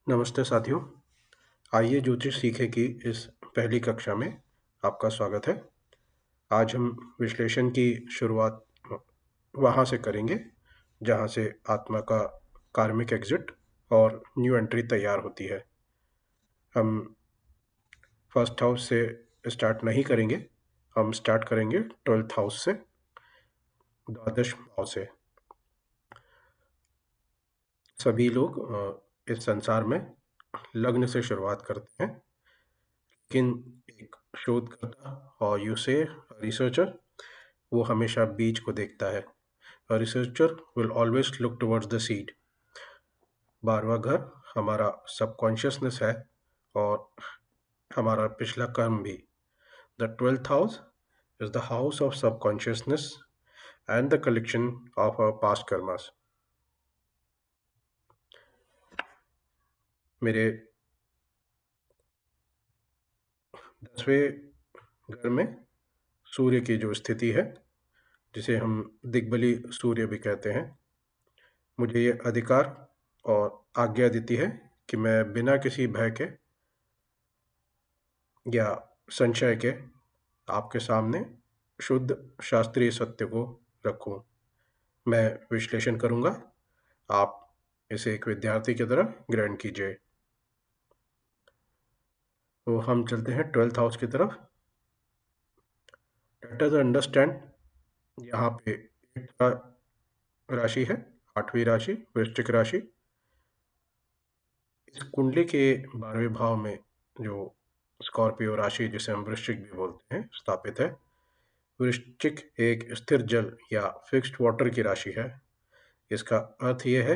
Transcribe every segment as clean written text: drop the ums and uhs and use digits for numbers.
नमस्ते साथियों। आइए ज्योतिष सीखे की इस पहली कक्षा में आपका स्वागत है। आज हम विश्लेषण की शुरुआत वहाँ से करेंगे जहाँ से आत्मा का कार्मिक एग्जिट और न्यू एंट्री तैयार होती है। हम फर्स्ट हाउस से स्टार्ट नहीं करेंगे, हम स्टार्ट करेंगे 12th हाउस से, द्वादश भाव से। सभी लोग इस संसार में लग्न से शुरुआत करते हैं, लेकिन एक शोधकर्ता और यूसे रिसर्चर वो हमेशा बीज को देखता है। A researcher will always look towards the seed. 12वां घर हमारा सबकॉन्शियसनेस है और हमारा पिछला कर्म भी। The 12th house is the house of subconsciousness and the collection of our past karmas. मेरे 10वें घर में सूर्य की जो स्थिति है, जिसे हम दिग्बली सूर्य भी कहते हैं, मुझे ये अधिकार और आज्ञा देती है कि मैं बिना किसी भय के या संशय के आपके सामने शुद्ध शास्त्रीय सत्य को रखूं। मैं विश्लेषण करूंगा, आप इसे एक विद्यार्थी की तरह ग्रहण कीजिए। तो हम चलते हैं 12th हाउस की तरफ। लेट अस अंडरस्टैंड, यहाँ पे एक राशि है, 8वीं राशि वृश्चिक राशि। इस कुंडली के 12वें भाव में जो स्कॉर्पियो राशि, जिसे हम वृश्चिक भी बोलते हैं, स्थापित है। वृश्चिक एक स्थिर जल या फिक्स्ड वाटर की राशि है। इसका अर्थ यह है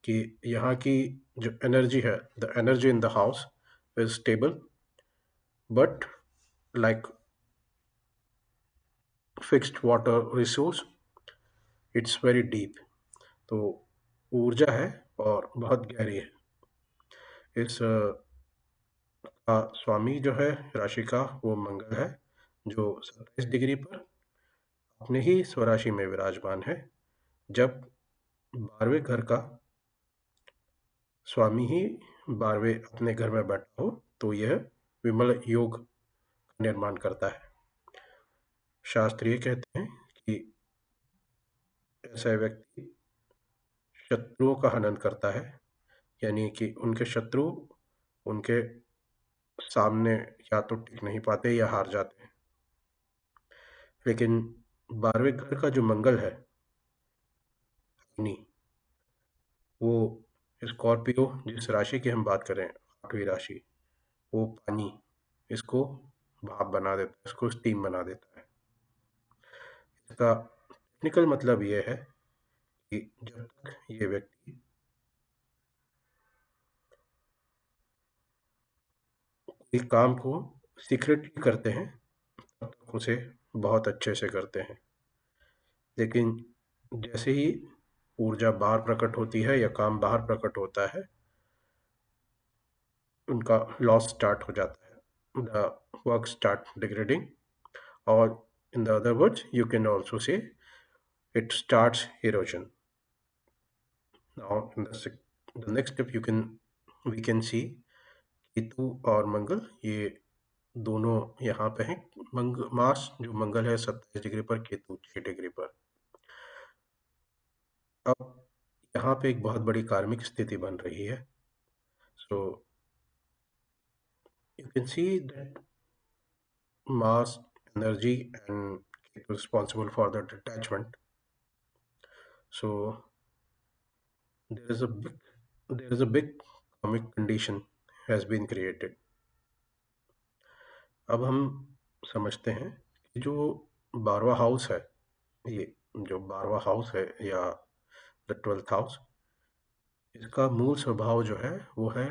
कि यहाँ की जो एनर्जी है, the energy in the house is stable but like fixed water resource, it's very deep. तो ऊर्जा है और बहुत गहरी है। इस का स्वामी जो है राशि का, वो मंगल है, जो 27 डिग्री पर अपने ही स्वराशि में विराजमान है। जब 12वें घर का स्वामी ही 12वें अपने घर में बैठा हो तो यह विमल योग का निर्माण करता है। शास्त्र ये कहते हैं कि ऐसा व्यक्ति शत्रुओं का हनन करता है, यानी कि उनके शत्रु उनके सामने या तो टिक नहीं पाते या हार जाते हैं। लेकिन 12वें घर का जो मंगल है, अग्नि, वो स्कॉर्पियो जिस राशि की हम बात करें, 8वीं राशि, वो पानी, इसको भाप बना देता है, इसको स्टीम बना देता है। इसका टेक्निकल मतलब ये है कि जब तक ये व्यक्ति कोई काम को सीक्रेटली करते हैं तब तक उसे बहुत अच्छे से करते हैं, लेकिन जैसे ही ऊर्जा बाहर प्रकट होती है या काम बाहर प्रकट होता है, उनका लॉस स्टार्ट हो जाता है, द वर्क स्टार्ट डिग्रेडिंग, और in the other words you can also say it starts erosion. Now in the next step we can see Ketu और मंगल, ये दोनों यहाँ पे हैं। मार्स जो मंगल है 27 डिग्री पर, केतु 6 डिग्री पर। अब यहाँ पे एक बहुत बड़ी कार्मिक स्थिति बन रही है। So you can see that Mars energy and Ketu responsible for the detachment. So there is a big karmic condition has been created. अब हम समझते हैं कि जो 12वां हाउस है, ये जो 12वां हाउस है या द 12th हाउस, इसका मूल स्वभाव जो है वो है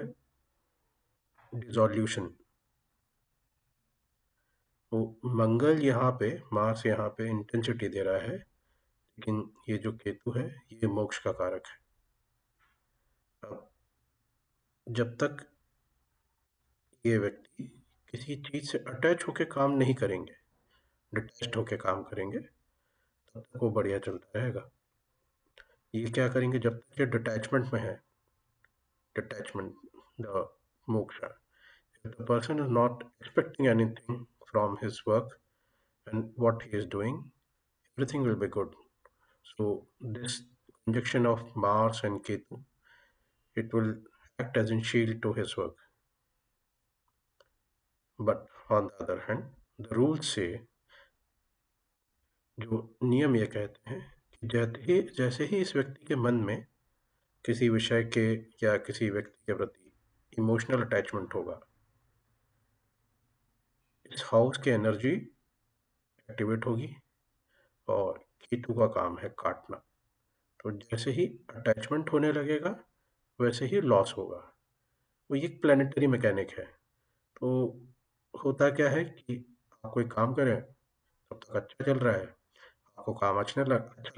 डिसॉल्यूशन। वो मंगल यहाँ पे, मार्स यहाँ पे इंटेंसिटी दे रहा है, लेकिन ये जो केतु है ये मोक्ष का कारक है। अब जब तक ये व्यक्ति किसी चीज से अटैच होके काम नहीं करेंगे, डिटैच्ड होके काम करेंगे, तब तक वो बढ़िया चलता रहेगा। ये क्या करेंगे, जब तक ये डिटैचमेंट में है, detachment the moksha. If the person is not expecting anything from his work and what he is doing, everything will be good. So this conjunction of Mars and Ketu, it will act as a shield to his work. But on the other hand, the rules say, जो नियम ये कहते हैं कि जैसे ही इस व्यक्ति के मन में किसी विषय के या किसी व्यक्ति के प्रति इमोशनल अटैचमेंट होगा, इस हाउस की एनर्जी एक्टिवेट होगी और केतु का काम है काटना। तो जैसे ही अटैचमेंट होने लगेगा वैसे ही लॉस होगा। वो ये एक प्लानिटरी मैकेनिक है। तो होता क्या है कि आप कोई काम करें, तब तक अच्छा चल रहा है, आपको काम अच्छा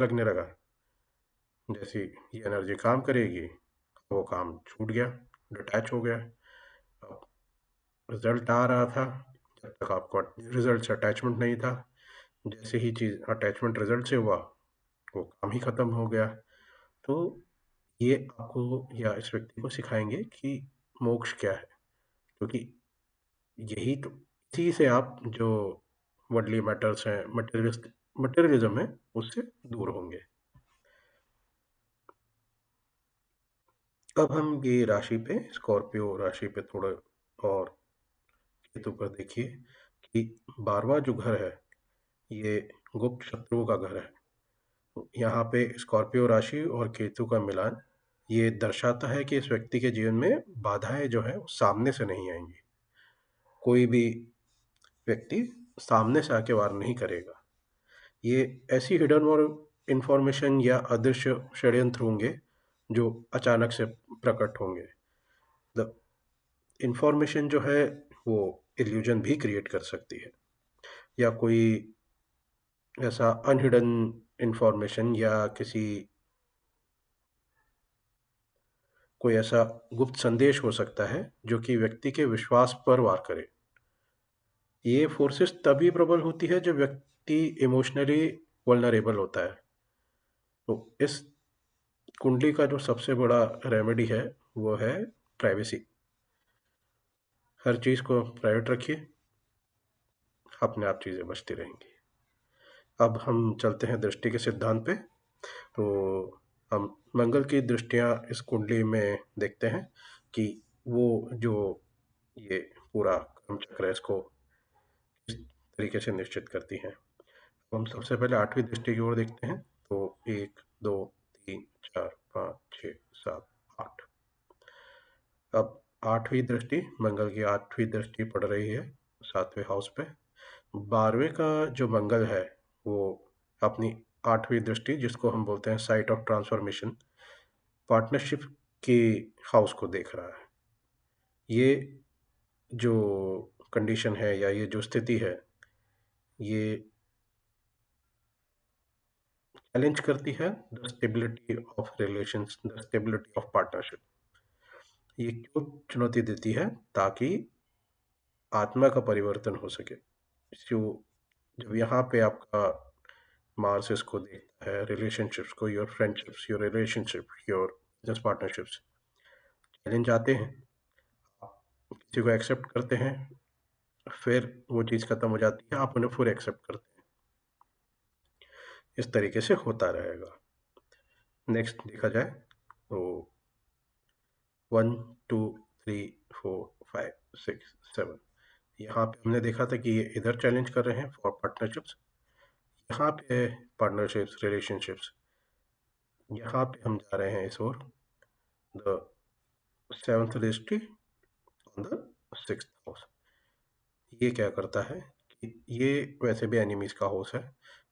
लगने लगा, जैसी ये एनर्जी काम करेगी वो काम छूट गया, डिटैच हो गया। अब रिजल्ट आ रहा था, जब तक आपको रिजल्ट से अटैचमेंट नहीं था, जैसे ही चीज़ अटैचमेंट रिजल्ट से हुआ वो काम ही ख़त्म हो गया। तो ये आपको या इस व्यक्ति को सिखाएंगे कि मोक्ष क्या है, क्योंकि यही तो इसी से आप जो वर्ल्डली मैटर्स हैं, मटेरियलिज्म है, उससे दूर होंगे। अब हम ये राशि पे, स्कॉर्पियो राशि पे थोड़ा और केतु पर देखिए कि 12वां जो घर है ये गुप्त शत्रुओं का घर है। यहाँ पे स्कॉर्पियो राशि और केतु का मिलान ये दर्शाता है कि इस व्यक्ति के जीवन में बाधाएं जो है वो सामने से नहीं आएंगी। कोई भी व्यक्ति सामने से आके वार नहीं करेगा। ये ऐसी हिडन और इंफॉर्मेशन या अदृश्य षड्यंत्र होंगे जो अचानक से प्रकट होंगे। द इंफॉर्मेशन जो है वो इल्यूजन भी क्रिएट कर सकती है, या कोई ऐसा अनहिडन इंफॉर्मेशन या कोई ऐसा गुप्त संदेश हो सकता है जो कि व्यक्ति के विश्वास पर वार करे। ये फोर्सेस तभी प्रबल होती है जब व्यक्ति इमोशनली वल्नरेबल होता है। तो इस कुंडली का जो सबसे बड़ा रेमेडी है वो है प्राइवेसी। हर चीज़ को प्राइवेट रखिए, अपने आप चीज़ें बचती रहेंगी। अब हम चलते हैं दृष्टि के सिद्धांत पे। तो हम मंगल की दृष्टियाँ इस कुंडली में देखते हैं कि वो जो ये पूरा कर्म चक्र है इसको इस तरीके से निश्चित करती हैं। हम सबसे पहले 8वीं दृष्टि की ओर देखते हैं। तो 1 2 3 4 5 6 7 8। अब 8वीं दृष्टि, मंगल की 8वीं दृष्टि पड़ रही है 7वें हाउस पे। 12वें का जो मंगल है वो अपनी 8वीं दृष्टि, जिसको हम बोलते हैं साइट ऑफ ट्रांसफॉर्मेशन, पार्टनरशिप की हाउस को देख रहा है। ये जो कंडीशन है या ये जो स्थिति है ये चैलेंज करती है the stability of relations, the stability of partnership. ये क्यों चुनौती देती है? ताकि आत्मा का परिवर्तन हो सके। जो जब यहाँ पे आपका मार्स इसको देखता है, रिलेशनशिप्स को, your friendships, your relationship, your business partnerships, challenge आते हैं, आप किसी को एक्सेप्ट करते हैं, फिर वो चीज़ खत्म हो जाती है, आप उन्हें फिर एक्सेप्ट करते हैं। इस तरीके से होता रहेगा। नेक्स्ट देखा जाए तो 1 2 3 4 5 6 7, यहाँ पे हमने देखा था कि ये इधर चैलेंज कर रहे हैं फॉर पार्टनरशिप्स, यहाँ पे पार्टनरशिप्स, रिलेशनशिप्स, यहाँ पे हम जा रहे हैं इस ओर द 7th दृष्टि ऑन द 6th हाउस। ये क्या करता है कि ये वैसे भी एनिमीज का हाउस है,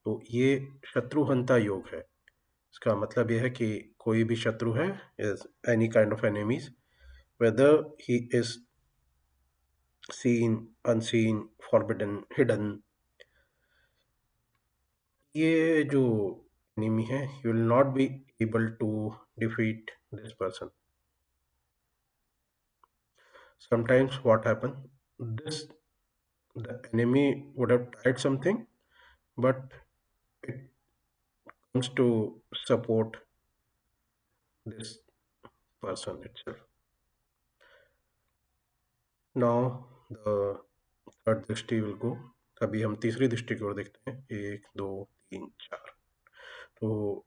तो ये शत्रुहंता योग है। इसका मतलब ये है कि कोई भी शत्रु है, is any kind of enemies, whether he is seen, unseen, forbidden, hidden, ये जो enemy है, you will not be able to defeat this person. Sometimes what happen, this the enemy would have tried something, but it comes to support this person itself. Now the third दृष्टि will go. अभी हम तीसरी दृष्टि की ओर देखते हैं, 1 2 3 4। तो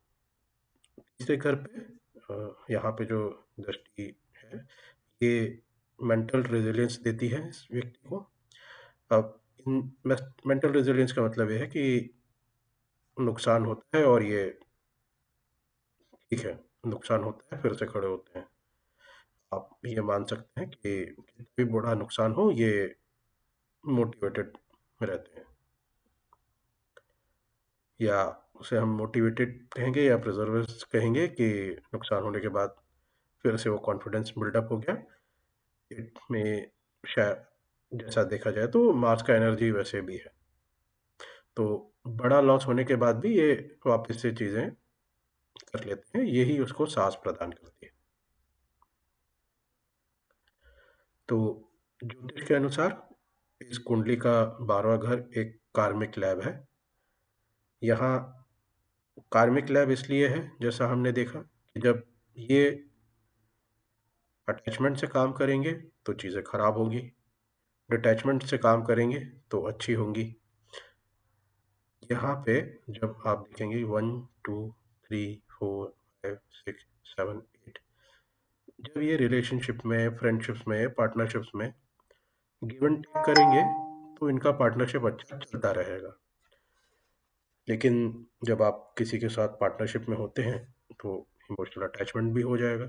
तीसरे घर पे यहाँ पे जो दृष्टि है, ये मेंटल रेजिलियंस देती है इस व्यक्ति को। अब इन मेंटल रेजिलियंस का मतलब ये है कि नुकसान होता है और ये ठीक है, नुकसान होता है फिर से खड़े होते हैं। आप ये मान सकते हैं कि कितना भी बड़ा नुकसान हो, ये मोटिवेटेड रहते हैं, या उसे हम मोटिवेटेड कहेंगे या प्रिजर्वर्स कहेंगे कि नुकसान होने के बाद फिर से वो कॉन्फिडेंस बिल्डअप हो गया। इट में शायद जैसा देखा जाए तो मार्स का एनर्जी वैसे भी है, तो बड़ा लॉस होने के बाद भी ये वापस से चीज़ें कर लेते हैं, यही उसको साहस प्रदान करती है। तो ज्योतिष के अनुसार इस कुंडली का 12वां घर एक कार्मिक लैब है। यहाँ कार्मिक लैब इसलिए है, जैसा हमने देखा कि जब ये अटैचमेंट से काम करेंगे तो चीज़ें खराब होंगी, डिटैचमेंट से काम करेंगे तो अच्छी होंगी। यहाँ पे जब आप देखेंगे 1 2 3 4 5 6 7 8, जब ये रिलेशनशिप में, फ्रेंडशिप्स में, पार्टनरशिप्स में गिव एंड टेक करेंगे तो इनका पार्टनरशिप अच्छा चलता रहेगा। लेकिन जब आप किसी के साथ पार्टनरशिप में होते हैं तो इमोशनल अटैचमेंट भी हो जाएगा।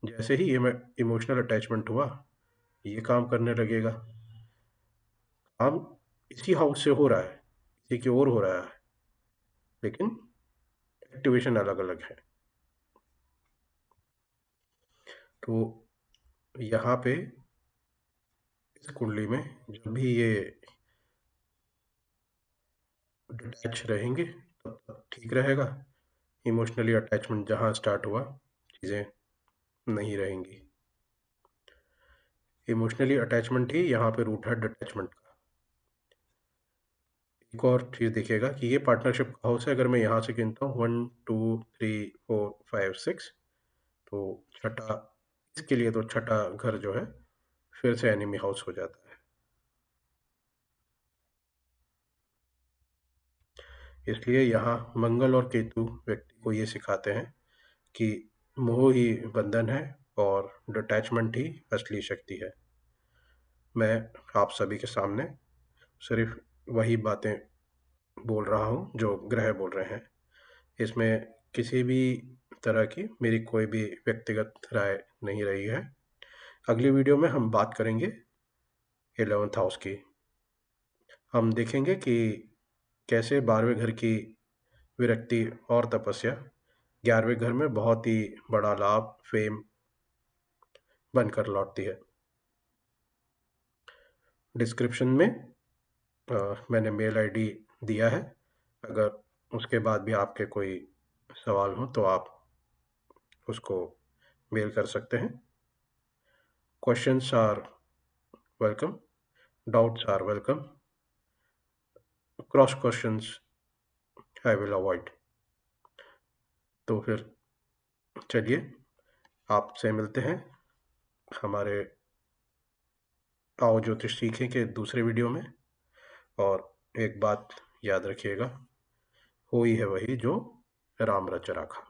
जैसे ही ये इमोशनल अटैचमेंट हुआ, ये काम करने लगेगा। काम इसी हाउस से हो रहा है, इसी की ओर हो रहा है, लेकिन एक्टिवेशन अलग अलग है। तो यहाँ पे इस कुंडली में जब भी ये डिटैच रहेंगे तब तक ठीक रहेगा। इमोशनली अटैचमेंट जहाँ स्टार्ट हुआ, चीज़ें नहीं रहेंगी। इमोशनली अटैचमेंट ही यहाँ पे रूट है डिटैचमेंट का। एक और चीज़ देखिएगा कि ये पार्टनरशिप का हाउस है। अगर मैं यहाँ से गिनता हूँ 1 2 3 4 5 6, तो छठा, इसके लिए तो छठा घर जो है फिर से एनिमी हाउस हो जाता है। इसलिए यहाँ मंगल और केतु व्यक्ति को ये सिखाते हैं कि मोह ही बंधन है और डिटैचमेंट ही असली शक्ति है। मैं आप सभी के सामने सिर्फ वही बातें बोल रहा हूँ जो ग्रह बोल रहे हैं। इसमें किसी भी तरह की मेरी कोई भी व्यक्तिगत राय नहीं रही है। अगली वीडियो में हम बात करेंगे 11th हाउस की। हम देखेंगे कि कैसे 12वें घर की विरक्ति और तपस्या 11वें घर में बहुत ही बड़ा लाभ, फेम बनकर लौटती है। डिस्क्रिप्शन में मैंने मेल आईडी दिया है। अगर उसके बाद भी आपके कोई सवाल हो तो आप उसको मेल कर सकते हैं। Questions are welcome, doubts are welcome, cross questions I will avoid. तो फिर चलिए आपसे मिलते हैं हमारे आओ ज्योतिष सीखें के दूसरे वीडियो में। और एक बात याद रखिएगा, होई है वही जो राम रच राखा।